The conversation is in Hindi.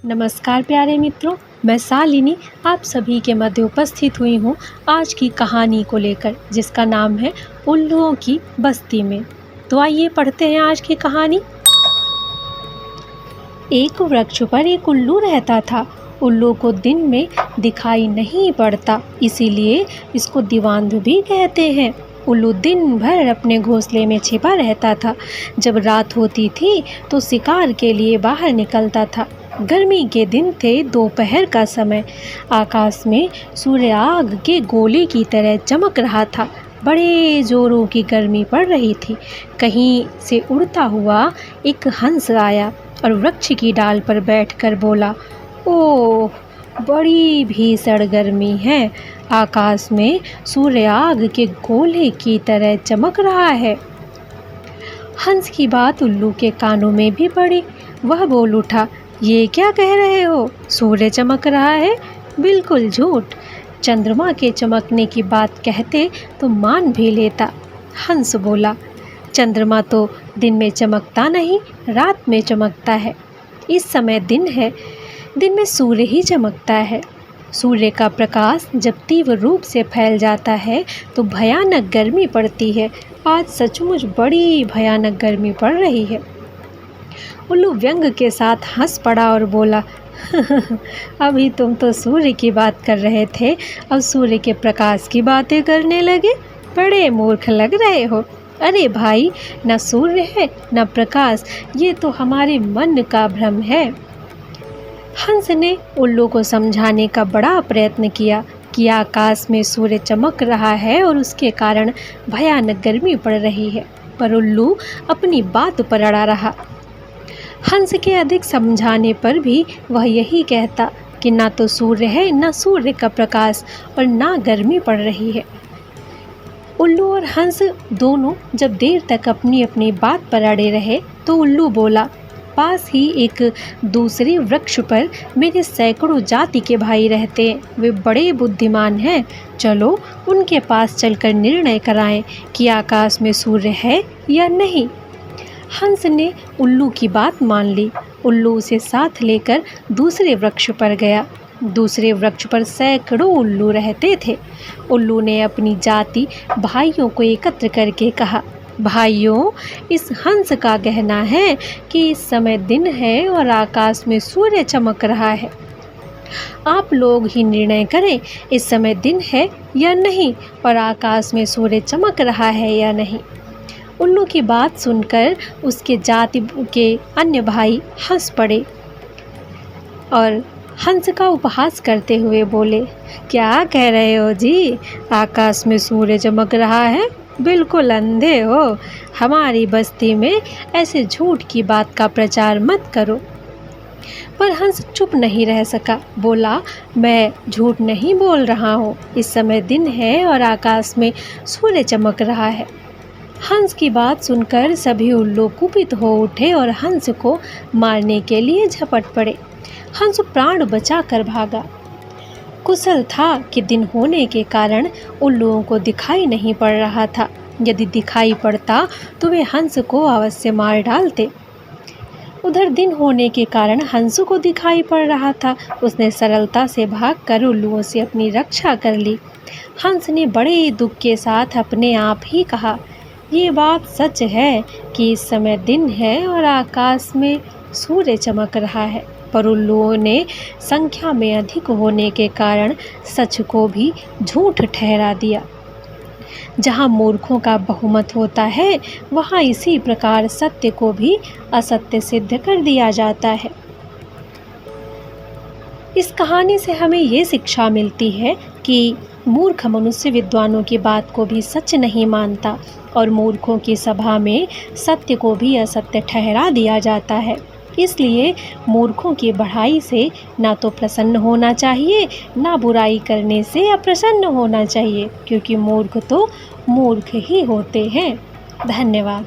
नमस्कार प्यारे मित्रों, मैं शालिनी आप सभी के मध्य उपस्थित हुई हूँ आज की कहानी को लेकर, जिसका नाम है उल्लुओं की बस्ती में। तो आइए पढ़ते हैं आज की कहानी। एक वृक्ष पर एक उल्लू रहता था। उल्लू को दिन में दिखाई नहीं पड़ता, इसीलिए इसको दीवान भी कहते हैं। उल्लू दिन भर अपने घोंसले में छिपा रहता था। जब रात होती थी तो शिकार के लिए बाहर निकलता था। गर्मी के दिन थे, दोपहर का समय। आकाश में सूर्य आग के गोले की तरह चमक रहा था। बड़े जोरों की गर्मी पड़ रही थी। कहीं से उड़ता हुआ एक हंस आया और वृक्ष की डाल पर बैठकर बोला, ओह, बड़ी भीषण गर्मी है। आकाश में सूर्य आग के गोले की तरह चमक रहा है। हंस की बात उल्लू के कानों में भी पड़ी। वह बोल उठा, ये क्या कह रहे हो? सूर्य चमक रहा है? बिल्कुल झूठ। चंद्रमा के चमकने की बात कहते तो मान भी लेता। हंस बोला, चंद्रमा तो दिन में चमकता नहीं, रात में चमकता है। इस समय दिन है, दिन में सूर्य ही चमकता है। सूर्य का प्रकाश जब तीव्र रूप से फैल जाता है तो भयानक गर्मी पड़ती है। आज सचमुच बड़ी भयानक गर्मी पड़ रही है। उल्लू व्यंग के साथ हंस पड़ा और बोला, अभी तुम तो सूर्य की बात कर रहे थे, अब सूर्य के प्रकाश की बातें करने लगे। बड़े मूर्ख लग रहे हो। अरे भाई, न सूर्य है न प्रकाश, ये तो हमारे मन का भ्रम है। हंस ने उल्लू को समझाने का बड़ा प्रयत्न किया कि आकाश में सूर्य चमक रहा है और उसके कारण भयानक गर्मी पड़ रही है, पर उल्लू अपनी बात पर अड़ा रहा। हंस के अधिक समझाने पर भी वह यही कहता कि ना तो सूर्य है, ना सूर्य का प्रकाश और ना गर्मी पड़ रही है। उल्लू और हंस दोनों जब देर तक अपनी अपनी बात पर अड़े रहे तो उल्लू बोला, पास ही एक दूसरे वृक्ष पर मेरे सैकड़ों जाति के भाई रहते हैं। वे बड़े बुद्धिमान हैं। चलो उनके पास चलकर निर्णय कराएं कि आकाश में सूर्य है या नहीं। हंस ने उल्लू की बात मान ली। उल्लू उसे साथ लेकर दूसरे वृक्ष पर गया। दूसरे वृक्ष पर सैकड़ों उल्लू रहते थे। उल्लू ने अपनी जाति भाइयों को एकत्र करके कहा, भाइयों, इस हंस का कहना है कि इस समय दिन है और आकाश में सूर्य चमक रहा है। आप लोग ही निर्णय करें, इस समय दिन है या नहीं और आकाश में सूर्य चमक रहा है या नहीं। उल्लू की बात सुनकर उसके जाति के अन्य भाई हंस पड़े और हंस का उपहास करते हुए बोले, क्या कह रहे हो जी? आकाश में सूर्य चमक रहा है? बिल्कुल अंधे हो। हमारी बस्ती में ऐसे झूठ की बात का प्रचार मत करो। पर हंस चुप नहीं रह सका। बोला, मैं झूठ नहीं बोल रहा हूँ। इस समय दिन है और आकाश में सूर्य चमक रहा है। हंस की बात सुनकर सभी उल्लू कुपित हो उठे और हंस को मारने के लिए झपट पड़े। हंस प्राण बचाकर भागा। कुशल था कि दिन होने के कारण उल्लुओं को दिखाई नहीं पड़ रहा था। यदि दिखाई पड़ता तो वे हंस को अवश्य मार डालते। उधर दिन होने के कारण हंस को दिखाई पड़ रहा था। उसने सरलता से भागकर उल्लुओं से अपनी रक्षा कर ली। हंस ने बड़े दुख के साथ अपने आप ही कहा, ये बात सच है कि इस समय दिन है और आकाश में सूर्य चमक रहा है, पर उल्लुओं ने संख्या में अधिक होने के कारण सच को भी झूठ ठहरा दिया। जहाँ मूर्खों का बहुमत होता है, वहाँ इसी प्रकार सत्य को भी असत्य सिद्ध कर दिया जाता है। इस कहानी से हमें ये शिक्षा मिलती है कि मूर्ख मनुष्य विद्वानों की बात को भी सच नहीं मानता और मूर्खों की सभा में सत्य को भी असत्य ठहरा दिया जाता है। इसलिए मूर्खों की बढ़ाई से ना तो प्रसन्न होना चाहिए, ना बुराई करने से अप्रसन्न होना चाहिए, क्योंकि मूर्ख तो मूर्ख ही होते हैं। धन्यवाद।